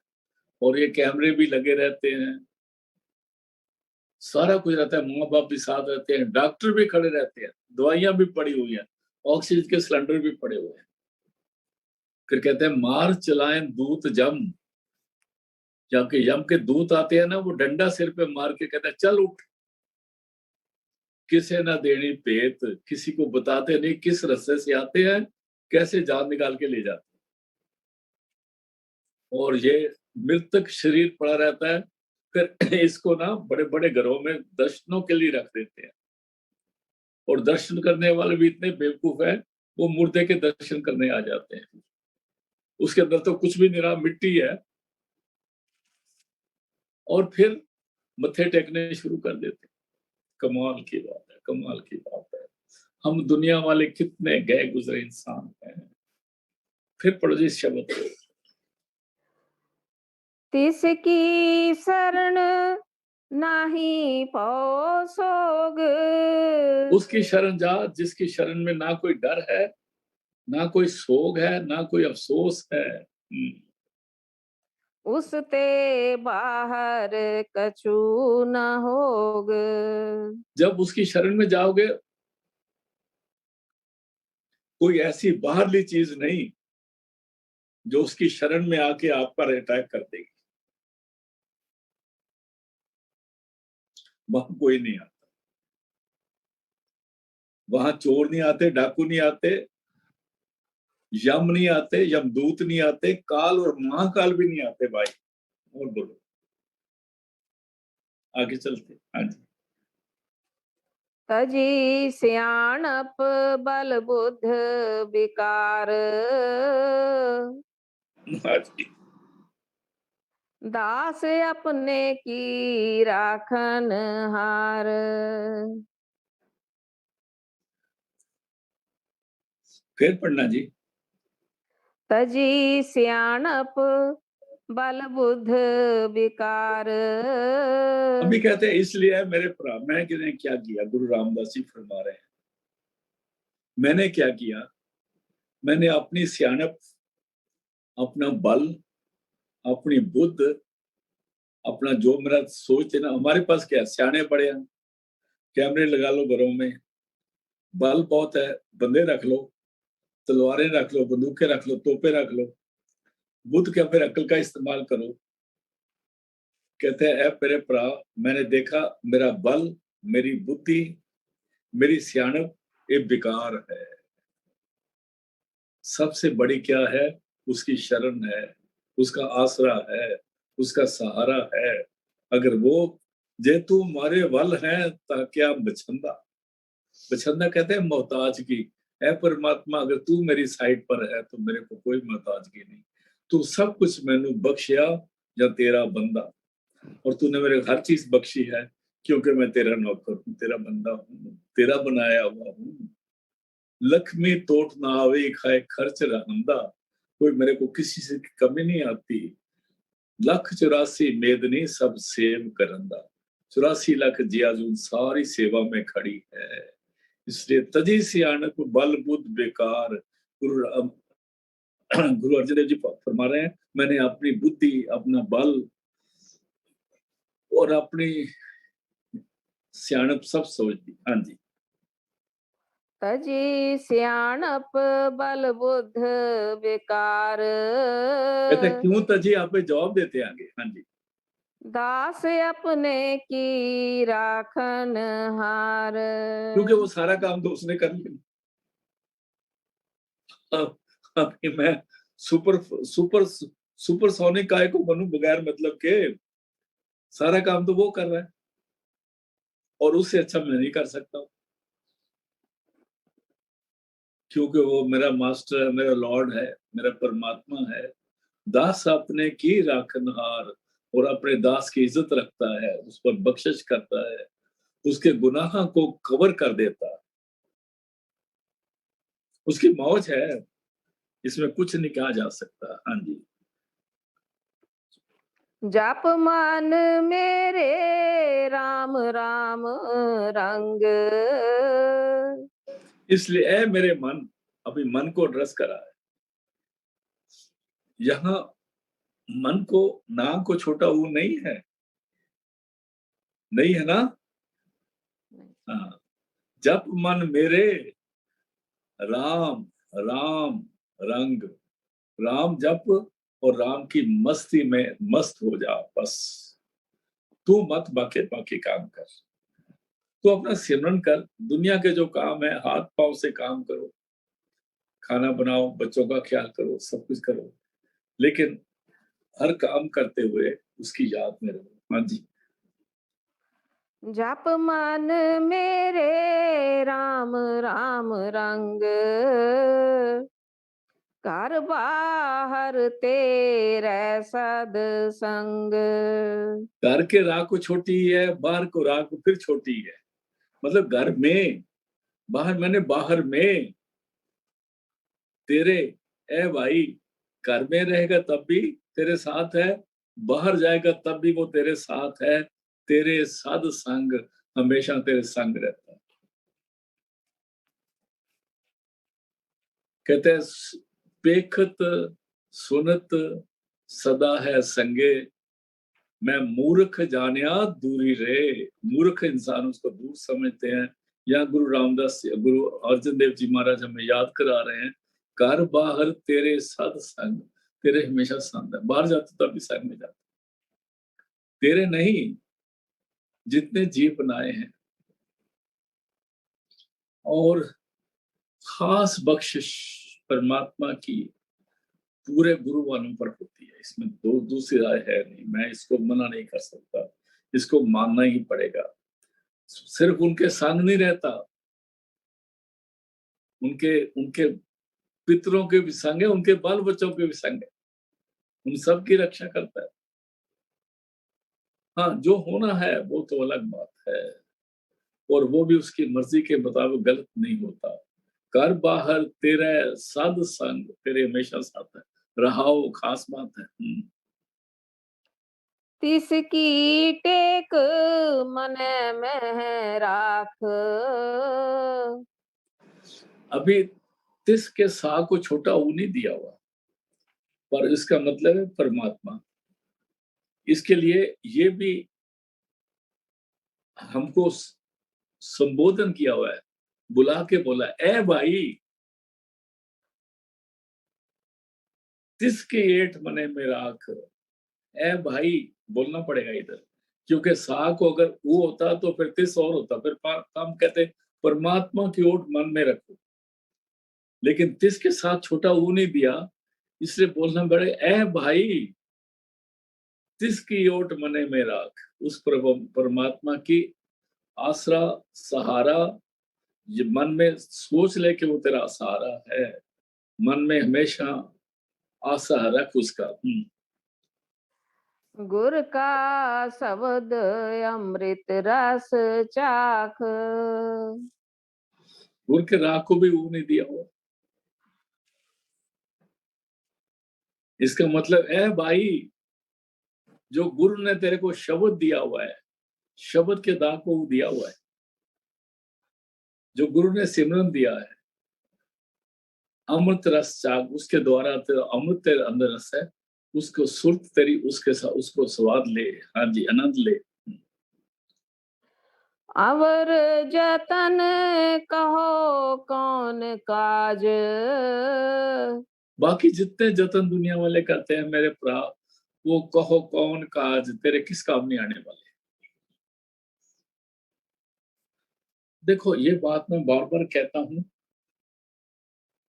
और ये कैमरे भी लगे रहते हैं, सारा कुछ रहता है, माँ बाप भी साथ रहते हैं, डॉक्टर भी खड़े रहते हैं, दवाइयां भी पड़ी हुई हैं, ऑक्सीजन के सिलेंडर भी पड़े हुए हैं। फिर कहते हैं मार चलाएं दूत जम। जबकि यम के दूत आते हैं ना, वो डंडा सिर पे मार के कहते हैं चल उठ। किसे ना देनी पेत, किसी को बताते नहीं किस रास्ते से आते हैं, कैसे जान निकाल के ले जाते हैं। और ये मृतक शरीर पड़ा रहता है, फिर इसको ना बड़े बड़े घरों में दर्शनों के लिए रख देते हैं, और दर्शन करने वाले भी इतने बेवकूफ है, वो मुर्दे के दर्शन करने आ जाते हैं। उसके अंदर तो कुछ भी निरा मिट्टी है, और फिर मत्थे टेकने शुरू कर देते हैं। कमाल की बात है, कमाल की बात है। हम दुनिया वाले कितने गए गुजरे इंसान हैं। फिर पढ़ो जी शब्द को। तिसकी शरण नाही पौ सोग। उसकी शरण जा जिसकी शरण में ना कोई डर है, ना कोई सोग है, ना कोई अफसोस है। उसते बाहर कछु न होग। जब उसकी शरण में जाओगे, कोई ऐसी बाहरली चीज नहीं जो उसकी शरण में आके आप पर अटैक कर देगी। वहां कोई नहीं आता, वहां चोर नहीं आते, डाकू नहीं आते, यम नहीं आते, यमदूत नहीं आते, काल और महाकाल भी नहीं आते भाई। और बोलो, आगे चलते। हाँ जी। तजी सियाणप बल बुद्ध विकार। हाँ जी। दास अपने की राखन हार। फिर पढ़ना जी। तजी सियाणप बल बुद्ध विकार। अभी कहते हैं इसलिए है मेरे भरा, मैं किने क्या किया, गुरु रामदास जी फरमा रहे हैं, मैंने क्या किया, मैंने अपनी सियाणप, अपना बल, अपनी बुद्ध, अपना जो मेरा सोच है ना, हमारे पास क्या है, सियाने पड़े हैं, कैमरे लगा लो घरों में, बल बहुत है, बंदे रख लो, तलवारें रख लो, बंदूकें रख लो, तोपे रख लो, बुद्ध क्या, फिर अक्ल का इस्तेमाल करो। कहते हैं ए मेरे भरा, मैंने देखा मेरा बल, मेरी बुद्धि, मेरी सियाणप ये बेकार है। सबसे बड़ी क्या है, उसकी शरण है, उसका आसरा है, उसका सहारा है। अगर वो जे तू मारे वल है ताकि बछंदा, बछंदा कहते हैं मोहताज की। है परमात्मा, अगर तू मेरी साइड पर है तो मेरे को कोई मोहताजगी नहीं। तू सब कुछ मैनू बख्शिया या तेरा बंदा, और तूने मेरे हर चीज बख्शी है, क्योंकि मैं तेरा नौकर हूँ, तेरा बंदा हूँ, तेरा बनाया हुआ हूँ। लक्ष्मी तोट ना आवे खाए खर्च रहंदा, कोई मेरे को किसी से कमी नहीं आती। लख 84 मेदनी सब सेव करंदा, 84 लाख जियाजून सारी सेवा में खड़ी है। इसलिए तजी सियाणप बल बुद्ध बेकार। गुरु अर्जन देव जी फरमा रहे हैं, मैंने अपनी बुद्धि, अपना बल और अपनी सियाणप सब सोच दी। हाँ जी। तजी सियाणप बल बुद्ध विकार। कहते हैं क्यों तजी, आप जवाब देते हैं आगे। हाँ जी। दास अपने की राखन हार। क्योंकि वो सारा काम तो उसने कर लिया। अब अभी मैं सुपर सुपर सुपरसोनिक काय को बनूं बगैर मतलब के? सारा काम तो वो कर रहा है और उससे अच्छा मैं नहीं कर सकता हूँ, क्योंकि वो मेरा मास्टर है, मेरा लॉर्ड है, मेरा परमात्मा है। दास अपने की राखनहार, और अपने दास की इज्जत रखता है, उस पर बख्शिश करता है, उसके गुनाह को कवर कर देता है। उसकी मौज है, इसमें कुछ नहीं कहा जा सकता। हाँ जी। जप मन मेरे राम राम रंग। इसलिए ए मेरे मन, अभी मन को एड्रेस करा है। यहाँ मन को, नाम को छोटा ऊ नहीं है, नहीं है ना? हाँ। जप मन मेरे राम राम रंग, राम जप और राम की मस्ती में मस्त हो जा बस। तू मत बाकी बाकी काम कर, तू अपना सिमरन कर। दुनिया के जो काम है हाथ पांव से काम करो, खाना बनाओ, बच्चों का ख्याल करो, सब कुछ करो, लेकिन हर काम करते हुए उसकी याद में रहो। हाँ जी। जप मन मेरे राम राम रंग। घर बाहर तेरे सद संग। घर के राह को छोटी है, बाहर को राह को फिर छोटी है। मतलब घर में, बाहर मैंने बाहर में तेरे, ए भाई, घर में रहेगा तब भी तेरे साथ है, बाहर जाएगा तब भी वो तेरे साथ है। तेरे साध संग हमेशा तेरे संग रहता है। कहते हैं पेखत सुनत सदा है संगे, मैं मूर्ख जानिया दूरी रे। मूर्ख इंसान उसको दूर समझते हैं। या गुरु रामदास, गुरु अर्जन देव जी महाराज हमें याद करा रहे हैं, घर बाहर तेरे साध संग, तेरे हमेशा संग है। बाहर जाते तो अभी संग में जाते, तेरे नहीं, जितने जीव बनाए हैं। और खास बख्शिश परमात्मा की पूरे गुरु वालों पर होती है, इसमें दो दूसरी राय है नहीं। मैं इसको मना नहीं कर सकता, इसको मानना ही पड़ेगा। सिर्फ उनके संग नहीं रहता, उनके उनके पितरों के भी संग है, उनके बाल बच्चों के भी संग है, उन सब की रक्षा करता है। हाँ, जो होना है वो तो अलग बात है, और वो भी उसकी मर्जी के मुताबिक गलत नहीं होता। घर बाहर तेरा साध संग तेरे हमेशा साथ है, रहाओ खास बात है। तिसकी टेक मन में राख। अभी तिस के सा को छोटा ऊ नहीं दिया हुआ, पर इसका मतलब है परमात्मा। इसके लिए ये भी हमको संबोधन किया हुआ है, बुला के बोला, ए भाई, तिसके एठ मने में राख। ए भाई बोलना पड़ेगा इधर, क्योंकि सा को अगर वो होता तो फिर तिस और होता, फिर हम कहते परमात्मा की ओट मन में रखो, लेकिन तिस के साथ छोटा ऊ नहीं दिया, इसलिए बोलना पड़ेगा, ए भाई, तिसकी ओट मने में राख। उस परमात्मा की आसरा, सहारा, ये मन में सोच ले कि वो तेरा सहारा है, मन में हमेशा आशा रख उसका। गुर का शब्द अमृत रस चाख। गुर के राह को भी वो नहीं दिया हुआ। इसका मतलब है भाई, जो गुरु ने तेरे को शब्द दिया हुआ है, शब्द के दाग को वो दिया हुआ है। जो गुरु ने सिमरन दिया है, अमृत रस चाक, उसके द्वारा तेरा अमृत तेरे अंदर रस है, उसको सुर्त तेरी उसके साथ उसको स्वाद ले। हाँ जी, आनंद ले। अवर जतन कहो कौन काज। बाकी जितने जतन दुनिया वाले करते हैं मेरे भरा, वो कहो कौन काज, तेरे किस काम नहीं आने वाले। देखो ये बात मैं बार बार कहता हूँ,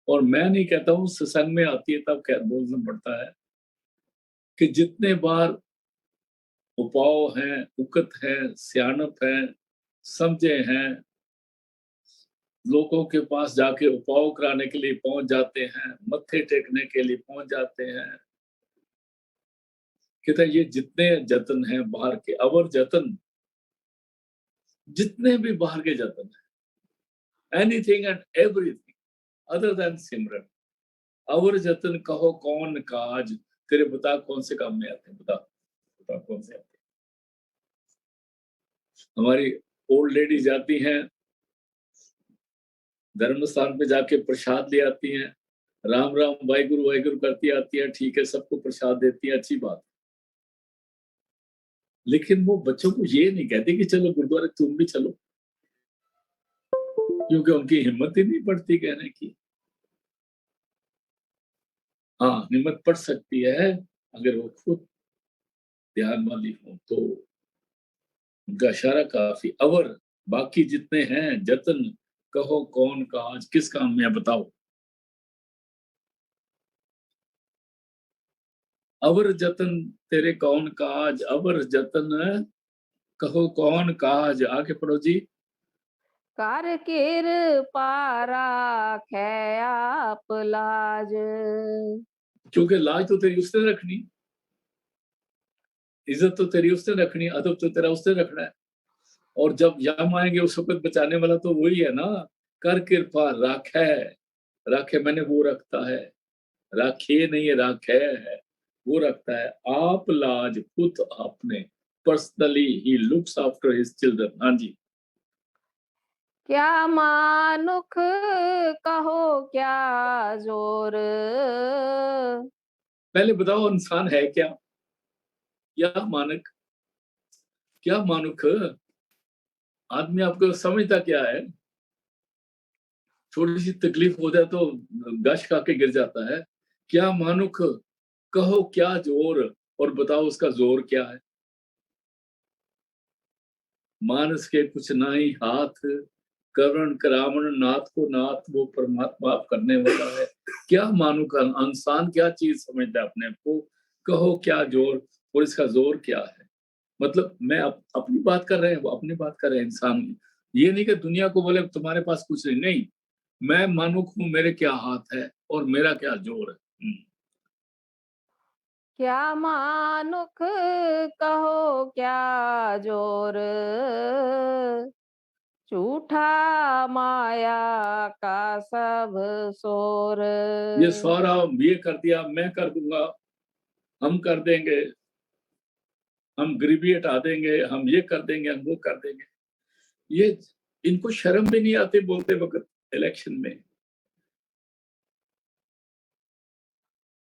और मैं नहीं कहता हूँ, सत्संग में आती है तब बोलना पड़ता है कि जितने बार उपाव हैं, उकत है, सियाणप है, समझे हैं, लोगों के पास जाके उपाव कराने के लिए पहुंच जाते हैं, मत्थे टेकने के लिए पहुंच जाते हैं। कहते ये जितने जतन हैं बाहर के, अवर जतन, जितने भी बाहर के जतन है, anything and everything other than simran, अवर जतन कहो कौन काज, तेरे बता कौन से काम में आते हैं, बता बता कौन से आते हैं। हमारी ओल्ड लेडी जाती हैं, धर्म स्थान पे जाके प्रसाद ले आती हैं, राम राम वाहिगुरु वाहिगुरु करती आती है, ठीक है, सबको प्रसाद देती है, अच्छी बात। लेकिन वो बच्चों को ये नहीं कहते कि चलो गुरुद्वारे तुम भी चलो, क्योंकि उनकी हिम्मत ही नहीं पड़ती कहने की। हाँ, हिम्मत पड़ सकती है अगर वो खुद ध्यान वाली हो तो उनका इशारा काफी। अवर बाकी जितने हैं जतन कहो कौन काज, किस काम में है बताओ। अवर जतन तेरे कौन काज, अवर जतन कहो कौन काज, आगे पढ़ो जी। कर कृपा राखे आप लाज। क्योंकि लाज तो तेरी उसने रखनी, इज्जत तो तेरी उसने रखनी, अदब तो तेरा उसने रखना है। और जब यम आएंगे उस वक्त बचाने वाला तो वही है ना। कर कृपा राखे, राखे मैंने वो रखता है, राखे नहीं है, राखे है, वो रखता है। आप लाज खुद आपने, personally he looks after his children. हाँ जी। क्या मानुख कहो क्या जोर। पहले बताओ इंसान है क्या, क्या मानक, क्या मानुख, आदमी आपको समझता क्या है। थोड़ी सी तकलीफ हो जाए तो गश खा के गिर जाता है। क्या मानुख कहो क्या जोर, और बताओ उसका जोर क्या है। मानस के कुछ नाई हाथ, करण करावण नाथ को नाथ, वो परमात्मा आप करने वाला है। क्या मानो का इंसान क्या चीज समझता है अपने को, कहो क्या जोर, और इसका जोर क्या है। मतलब मैं अपनी बात कर रहे हैं, वो अपनी बात कर रहे हैं इंसान। ये नहीं कि दुनिया को बोले तुम्हारे पास कुछ नहीं, नहीं, मैं मानुक हूं, मेरे क्या हाथ है और मेरा क्या जोर है। क्या मानुख कहो क्या जोर। झूठा माया का सब शोर। ये सारा ये कर दिया, मैं कर दूंगा, हम कर देंगे, हम गरीबी हटा देंगे, हम ये कर देंगे, हम वो कर देंगे। ये इनको शर्म भी नहीं आती बोलते वक्त इलेक्शन में।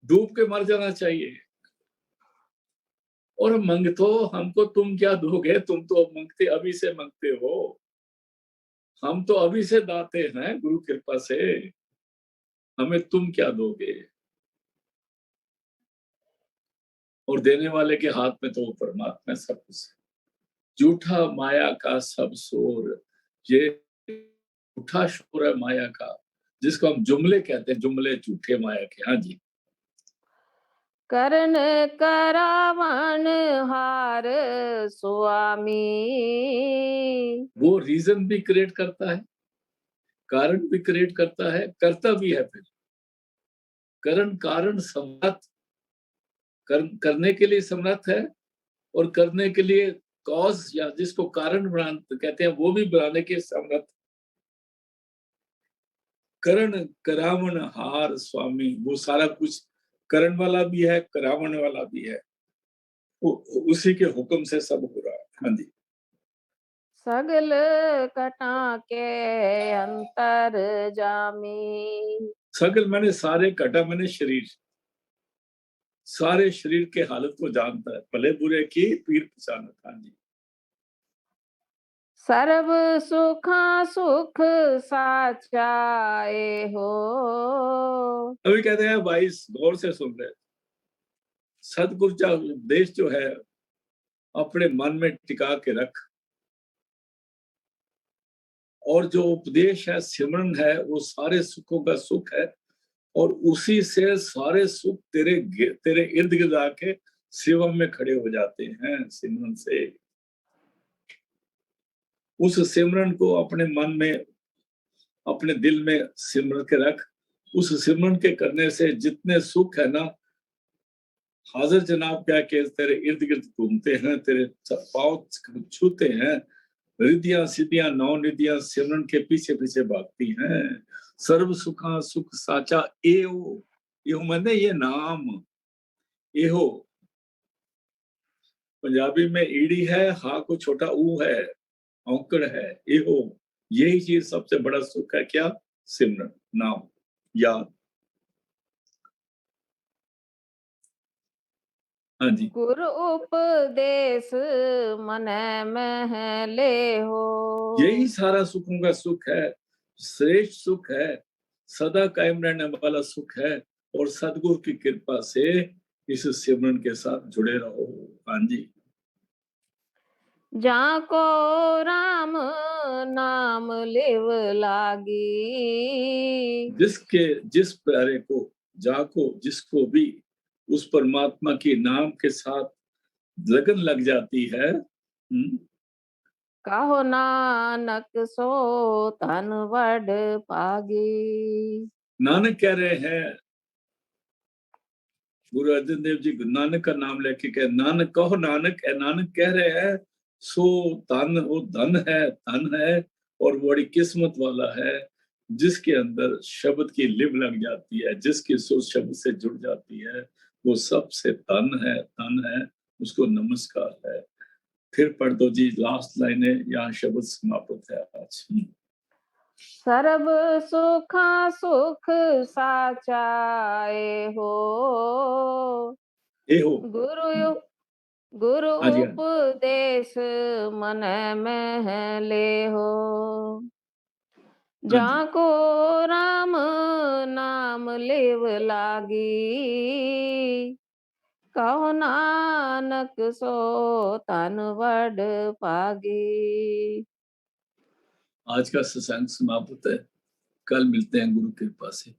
डूब के मर जाना चाहिए। और मंग तो हमको तुम क्या दोगे, तुम तो मंगते अभी से मंगते हो, हम तो अभी से दाते हैं गुरु कृपा से, हमें तुम क्या दोगे। और देने वाले के हाथ में तो वो परमात्मा सब कुछ है। झूठा माया का सब शोर, ये झूठा शोर है माया का, जिसको हम जुमले कहते हैं, जुमले झूठे माया के। हाँ जी। करण करावण हार स्वामी। वो रीजन भी क्रिएट करता है, कारण भी क्रिएट करता है, करता भी है। फिर करण कारण समर्थ, करने के लिए समर्थ है, और करने के लिए कॉज या जिसको कारण बना कहते हैं वो भी बनाने के समर्थ। करण करावण हार स्वामी, वो सारा कुछ करण वाला भी है, करावण वाला भी है, उसी के हुक्म से सब हो रहा है। हाँ जी। सगल कटा के अंतर जामी। सगल मैंने सारे, कटा मैंने शरीर, सारे शरीर के हालत को जानता है, भले बुरे की पीर पहचानत। हाँ जी। सर्व सुखा सुख साचाए हो। अभी कहते हैं भाई गौर से सुन रहे, सदगुरु का उपदेश जो है अपने मन में टिका के रख, और जो उपदेश है सिमरन है वो सारे सुखों का सुख है, और उसी से सारे सुख तेरे इर्द गिर्द आके सेवा में खड़े हो जाते हैं सिमरन से। उस सिमरन को अपने मन में, अपने दिल में सिमरन के रख। उस सिमरन के करने से जितने सुख है ना, हाजिर जनाब क्या के तेरे इर्द गिर्द घूमते हैं, तेरे पाँव छूते हैं। रिद्धियां सिद्धियां नौ निधियां सिमरन के पीछे पीछे भागती हैं। सर्व सुखा सुख साचा एहो, एहो मैंने ये नाम, एहो पंजाबी में ईड़ी है, हा को छोटा ऊ है, औंकड़ है, एहो। यही चीज सबसे बड़ा सुख है, क्या? सिमरन, नाम, याद। हाँ जी। गुरु उपदेश मन में ले हो। यही सारा सुखों का सुख है, श्रेष्ठ सुख है, सदा कायम रहने वाला सुख है। और सदगुरु की कृपा से इस सिमरन के साथ जुड़े रहो। हाँ जी। जाको राम नाम लेव लागी। जिस प्यारे को, जाको जिसको भी उस परमात्मा के नाम के साथ लगन लग जाती है, कहो नानक सो तन वड पागी। नानक कह रहे हैं, गुरु अर्जन देव जी नानक का नाम लेके कह, नानक कहो नानक, नानक कह रहे हैं सो धन, वो धन है, धन है और बड़ी किस्मत वाला है जिसके अंदर शब्द की लिव लग जाती है, जिसकी सुर शब्द से जुड़ जाती है, वो सबसे धन है, उसको नमस्कार है। फिर पढ़ दो जी लास्ट लाइनें, यहाँ शब्द समाप्त है आज। सर्व सुखा सुख साचाए हो। ए हो। गुरु गुरु हाँ जी, हाँ। उपदेश मन में ले हो। हाँ जी। जाको राम नाम लेव लागी। कहो नानक सो तन वड पागी। आज का सत्संग समाप्त है। कल मिलते हैं गुरु कृपा से।